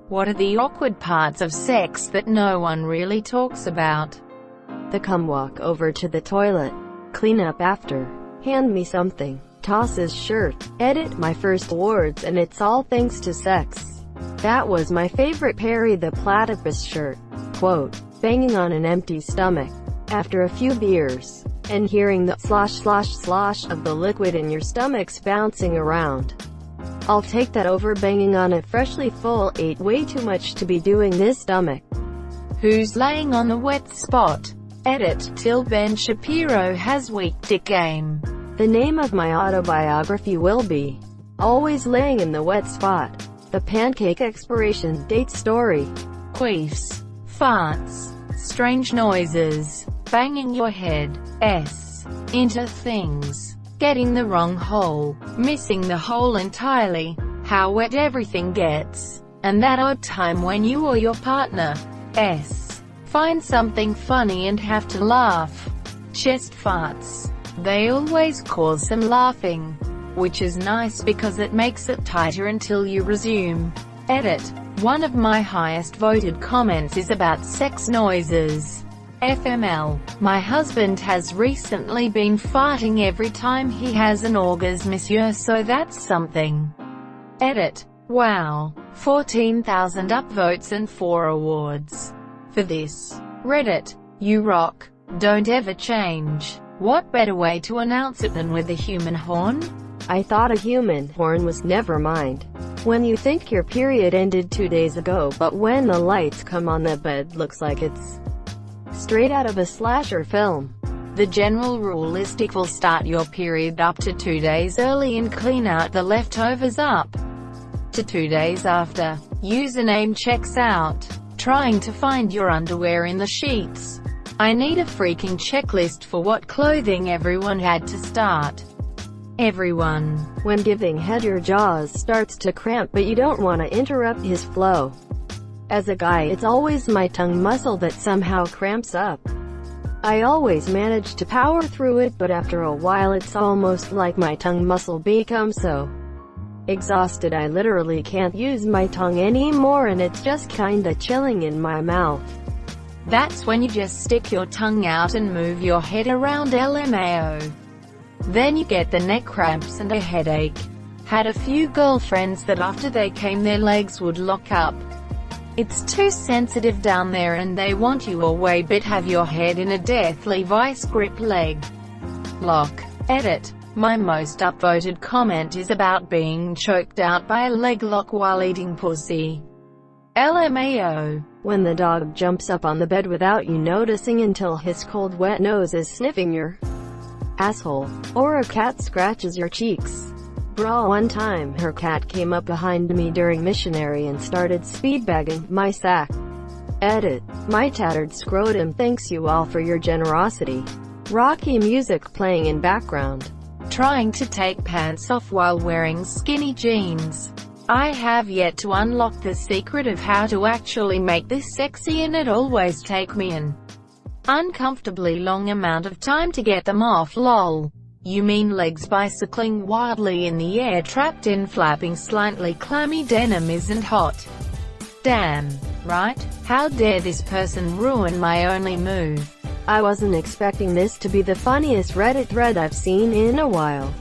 What are the awkward parts of sex that no one really talks about? The come walk over to the toilet, clean up after, hand me something, toss his shirt, edit my first words, and it's all thanks to sex. That was my favorite Perry the Platypus shirt. Quote, banging on an empty stomach. After a few beers, and hearing the slosh slosh slosh of the liquid in your stomach's bouncing around. I'll take that over banging on a freshly full, ate way too much to be doing this stomach. Who's laying on the wet spot? Edit, till Ben Shapiro has weak dick game. The name of my autobiography will be, Always Laying in the Wet Spot. The pancake expiration date story. Queefs, farts, strange noises, banging your head, into things, getting the wrong hole, missing the hole entirely, how wet everything gets, and that odd time when you or your partner, find something funny and have to laugh. Chest farts. They always cause some laughing, which is nice because it makes it tighter until you resume. Edit. One of my highest voted comments is about sex noises. FML. My husband has recently been farting every time he has an orgasm, monsieur, so that's something. Edit. Wow. 14,000 upvotes and 4 awards. For this. Reddit. You rock. Don't ever change. What better way to announce it than with a human horn? I thought a human horn was never mind. When you think your period ended 2 days ago, but when the lights come on, the bed looks like it's straight out of a slasher film. The general rule is will start your period up to 2 days early and clean out the leftovers up to 2 days after. Username checks out. Trying to find your underwear in the sheets. I need a freaking checklist for what clothing everyone had to start. Everyone. When giving head, your jaws starts to cramp, but you don't want to interrupt his flow. As a guy, it's always my tongue muscle that somehow cramps up. I always manage to power through it, but after a while it's almost like my tongue muscle becomes so exhausted I literally can't use my tongue anymore, and it's just kinda chilling in my mouth. That's when you just stick your tongue out and move your head around, LMAO. Then you get the neck cramps and a headache. Had a few girlfriends that after they came their legs would lock up. It's too sensitive down there and they want you away but have your head in a deathly vice grip leg lock. Edit. My most upvoted comment is about being choked out by a leg lock while eating pussy. LMAO. When the dog jumps up on the bed without you noticing until his cold wet nose is sniffing your asshole, or a cat scratches your cheeks. Bra, one time her cat came up behind me during missionary and started speedbagging my sack. Edit. My tattered scrotum thanks you all for your generosity. Rocky music playing in background. Trying to take pants off while wearing skinny jeans. I have yet to unlock the secret of how to actually make this sexy, and it always takes me an uncomfortably long amount of time to get them off. Lol. You mean legs bicycling wildly in the air trapped in flapping slightly clammy denim isn't hot? Damn. Right? How dare this person ruin my only move? I wasn't expecting this to be the funniest Reddit thread I've seen in a while.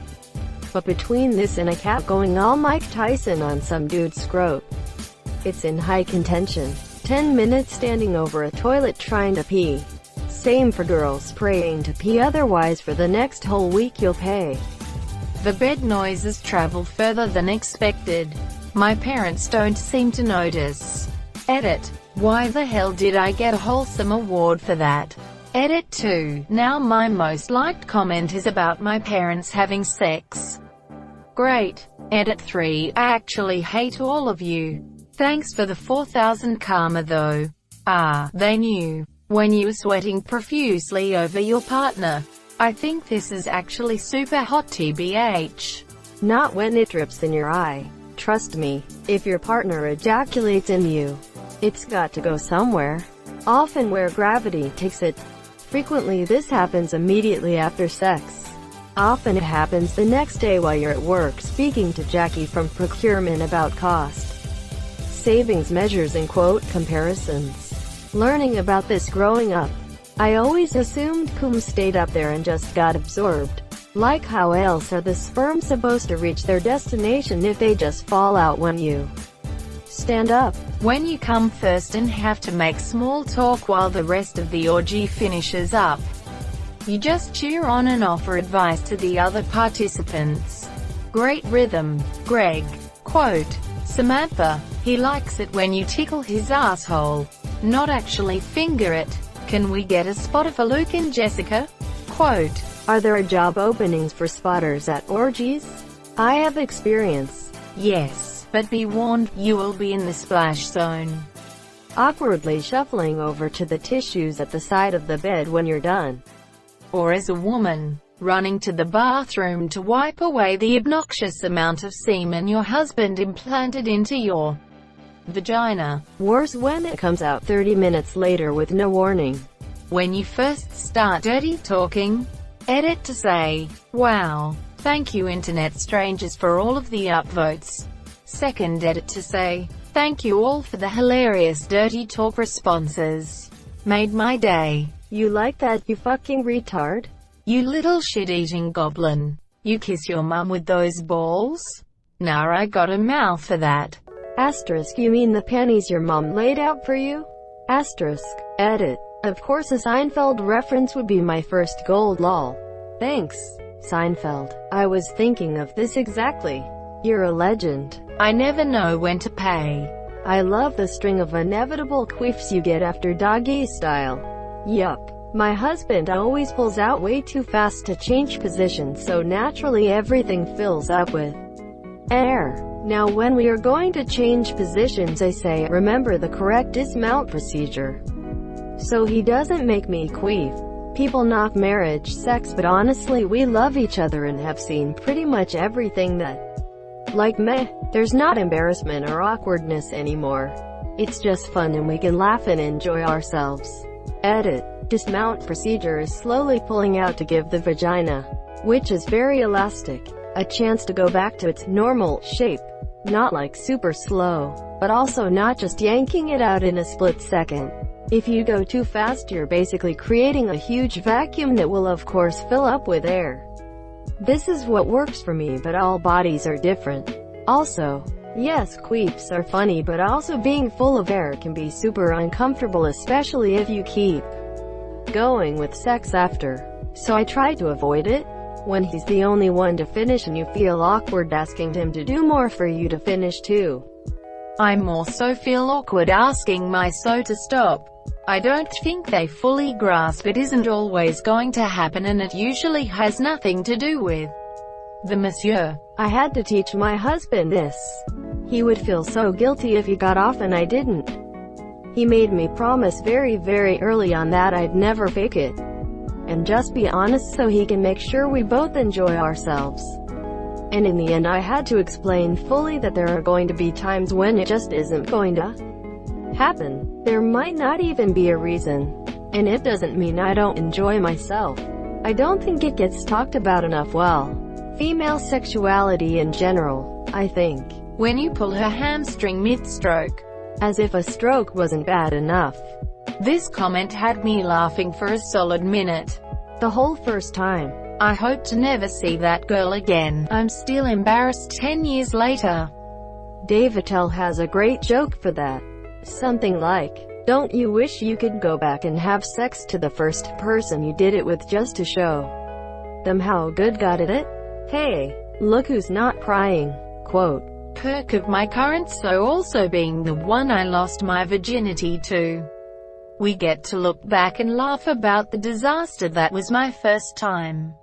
But between this and a cat going all Mike Tyson on some dude's scrot, it's in high contention. 10 minutes standing over a toilet trying to pee. Same for girls praying to pee, otherwise for the next whole week you'll pay. The bed noises travel further than expected. My parents don't seem to notice. Edit. Why the hell did I get a wholesome award for that? Edit 2. Now my most liked comment is about my parents having sex. Great. Edit 3. I actually hate all of you. Thanks for the 4,000 karma though. Ah, they knew. When you were sweating profusely over your partner. I think this is actually super hot TBH. Not when it drips in your eye. Trust me, if your partner ejaculates in you, it's got to go somewhere. Often where gravity takes it. Frequently this happens immediately after sex. Often it happens the next day while you're at work speaking to Jackie from procurement about cost savings measures and quote comparisons. Learning about this growing up, I always assumed cum stayed up there and just got absorbed. Like how else are the sperm supposed to reach their destination if they just fall out when you stand up? When you come first and have to make small talk while the rest of the orgy finishes up, you just cheer on and offer advice to the other participants. Great rhythm, Greg. Quote, Samantha, he likes it when you tickle his asshole, not actually finger it. Can we get a spotter for Luke and Jessica? Quote, are there job openings for spotters at orgies? I have experience. Yes, but be warned, you will be in the splash zone. Awkwardly shuffling over to the tissues at the side of the bed when you're done. Or as a woman, running to the bathroom to wipe away the obnoxious amount of semen your husband implanted into your vagina. Worse when it comes out 30 minutes later with no warning. When you first start dirty talking, edit to say, wow, thank you internet strangers for all of the upvotes. Second edit to say, thank you all for the hilarious dirty talk responses. Made my day. You like that, you fucking retard? You little shit-eating goblin. You kiss your mum with those balls? Nah, I got a mouth for that. Asterisk, you mean the panties your mom laid out for you? Asterisk, edit. Of course a Seinfeld reference would be my first gold lol. Thanks, Seinfeld. I was thinking of this exactly. You're a legend. I never know when to pay. I love the string of inevitable quiffs you get after doggy style. Yup. My husband always pulls out way too fast to change positions, so naturally everything fills up with air. Now when we are going to change positions I say, remember the correct dismount procedure. So he doesn't make me queef. People knock marriage sex, but honestly we love each other and have seen pretty much everything that, like meh, there's not embarrassment or awkwardness anymore. It's just fun and we can laugh and enjoy ourselves. Edit. Dismount procedure is slowly pulling out to give the vagina, which is very elastic, a chance to go back to its normal shape. Not like super slow, but also not just yanking it out in a split second. If you go too fast you're basically creating a huge vacuum that will of course fill up with air. This is what works for me, but all bodies are different. Also, yes, queefs are funny, but also being full of air can be super uncomfortable, especially if you keep going with sex after. So I try to avoid it. When he's the only one to finish and you feel awkward asking him to do more for you to finish too. I more so feel awkward asking my so to stop. I don't think they fully grasp it isn't always going to happen and it usually has nothing to do with the monsieur. I had to teach my husband this. He would feel so guilty if he got off and I didn't. He made me promise very early on that I'd never fake it. And just be honest so he can make sure we both enjoy ourselves. And in the end I had to explain fully that there are going to be times when it just isn't going to happen. There might not even be a reason. And it doesn't mean I don't enjoy myself. I don't think it gets talked about enough. Well, female sexuality in general, I think. When you pull her hamstring mid-stroke. As if a stroke wasn't bad enough. This comment had me laughing for a solid minute. The whole first time. I hope to never see that girl again. I'm still embarrassed 10 years later. Dave Attell has a great joke for that. Something like, don't you wish you could go back and have sex to the first person you did it with just to show them how good got at it? Hey, look who's not crying. Quote. Perk of my current so also being the one I lost my virginity to. We get to look back and laugh about the disaster that was my first time.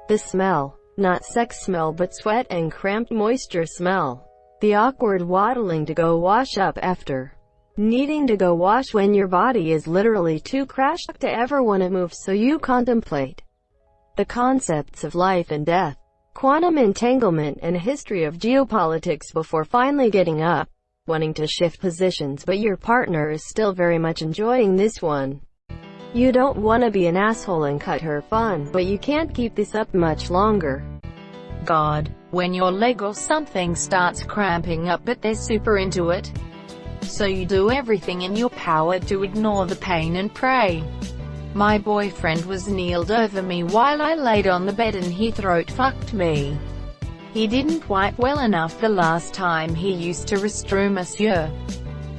The smell. Not sex smell but sweat and cramped moisture smell. The awkward waddling to go wash up after. Needing to go wash when your body is literally too crashed to ever want to move, so you contemplate the concepts of life and death, quantum entanglement and history of geopolitics before finally getting up, wanting to shift positions but your partner is still very much enjoying this one. You don't want to be an asshole and cut her fun, but you can't keep this up much longer. God, when your leg or something starts cramping up but they're super into it. So you do everything in your power to ignore the pain and pray. My boyfriend was kneeled over me while I laid on the bed and he throat fucked me. He didn't wipe well enough the last time he used to restroom, monsieur.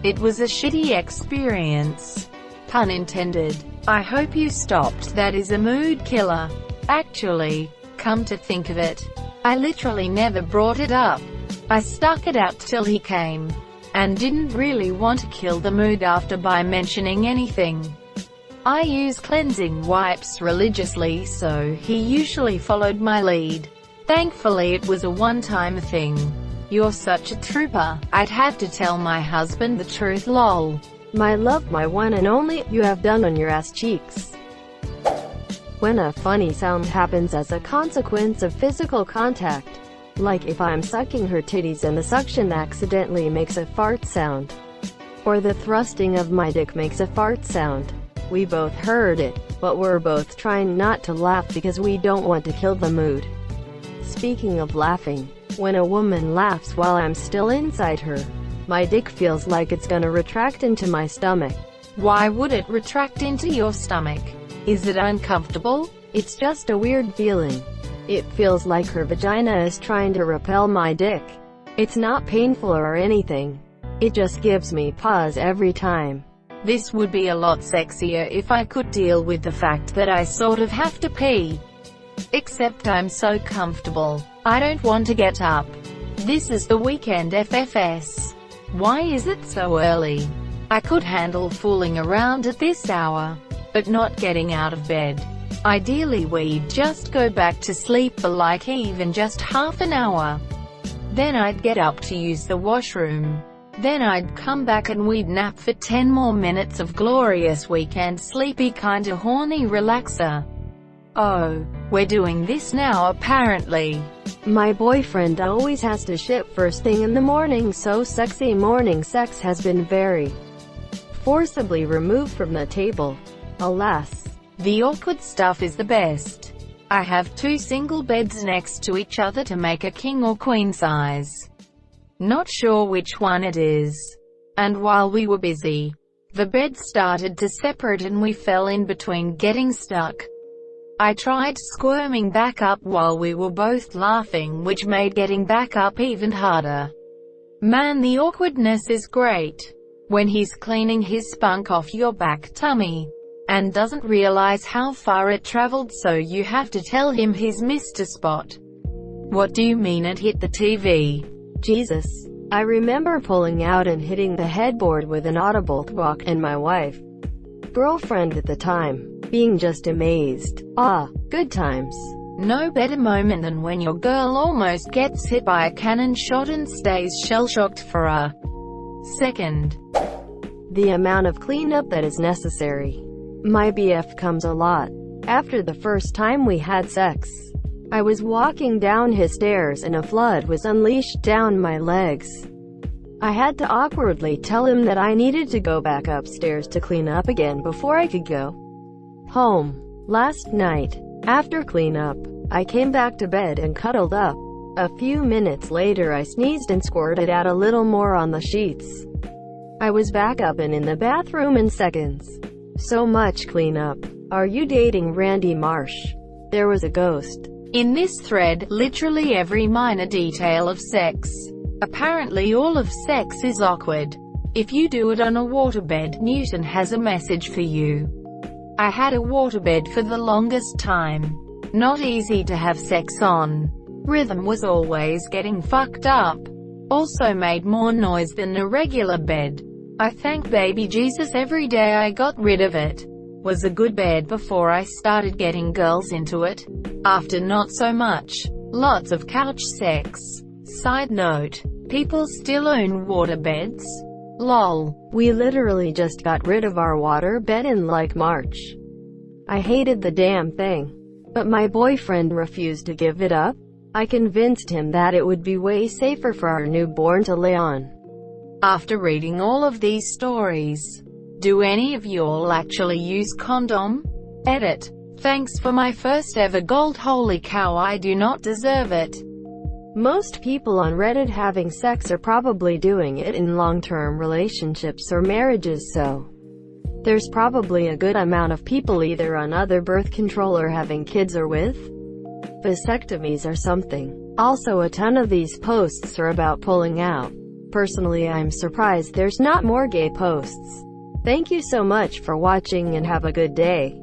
It was a shitty experience. Pun intended. I hope you stopped. That is a mood killer. Actually, come to think of it, I literally never brought it up. I stuck it out till he came, and didn't really want to kill the mood after by mentioning anything. I use cleansing wipes religiously, so he usually followed my lead. Thankfully it was a one-time thing. You're such a trooper. I'd have to tell my husband the truth, lol. My love, my one and only, you have done on your ass cheeks. When a funny sound happens as a consequence of physical contact, like if I'm sucking her titties and the suction accidentally makes a fart sound, or the thrusting of my dick makes a fart sound. We both heard it, but we're both trying not to laugh because we don't want to kill the mood. Speaking of laughing, when a woman laughs while I'm still inside her, my dick feels like it's gonna retract into my stomach. Why would it retract into your stomach? Is it uncomfortable? It's just a weird feeling. It feels like her vagina is trying to repel my dick. It's not painful or anything. It just gives me pause every time. This would be a lot sexier if I could deal with the fact that I sort of have to pee. Except I'm so comfortable, I don't want to get up. This is the weekend FFS. Why is it so early? I could handle fooling around at this hour, but not getting out of bed. Ideally we'd just go back to sleep for like even just half an hour. Then I'd get up to use the washroom. Then I'd come back and we'd nap for 10 more minutes of glorious weekend sleepy kinda horny relaxer. Oh, we're doing this now apparently. My boyfriend always has to shit first thing in the morning, so sexy morning sex has been very forcibly removed from the table. Alas. The awkward stuff is the best. I have 2 single beds next to each other to make a king or queen size. Not sure which one it is. And while we were busy, the beds started to separate and we fell in between, getting stuck. I tried squirming back up while we were both laughing, which made getting back up even harder. Man, the awkwardness is great. When he's cleaning his spunk off your back tummy, and doesn't realize how far it traveled, so you have to tell him he's missed a spot. What do you mean it hit the TV? Jesus. I remember pulling out and hitting the headboard with an audible thwack, and my wife, girlfriend at the time, being just amazed. Ah, good times. No better moment than when your girl almost gets hit by a cannon shot and stays shell-shocked for a second. The amount of cleanup that is necessary. My BF comes a lot. After the first time we had sex, I was walking down his stairs and a flood was unleashed down my legs. I had to awkwardly tell him that I needed to go back upstairs to clean up again before I could go home. Last night, after cleanup, I came back to bed and cuddled up. A few minutes later I sneezed and squirted out a little more on the sheets. I was back up and in the bathroom in seconds. So much cleanup. Are you dating Randy Marsh? There was a ghost in this thread. Literally every minor detail of sex. Apparently all of sex is awkward. If you do it on a waterbed, Newton has a message for you. I had a waterbed for the longest time. Not easy to have sex on. Rhythm was always getting fucked up. Also made more noise than a regular bed. I thank baby Jesus every day I got rid of it. Was a good bed before I started getting girls into it. After, not so much. Lots of couch sex. Side note, people still own water beds? Lol. We literally just got rid of our water bed in like March. I hated the damn thing. But my boyfriend refused to give it up. I convinced him that it would be way safer for our newborn to lay on. After reading all of these stories, do any of y'all actually use condom? Edit. Thanks for my first ever gold. Holy cow, I do not deserve it. Most people on Reddit having sex are probably doing it in long-term relationships or marriages, so there's probably a good amount of people either on other birth control or having kids or with vasectomies or something. Also, a ton of these posts are about pulling out. Personally, I'm surprised there's not more gay posts. Thank you so much for watching and have a good day.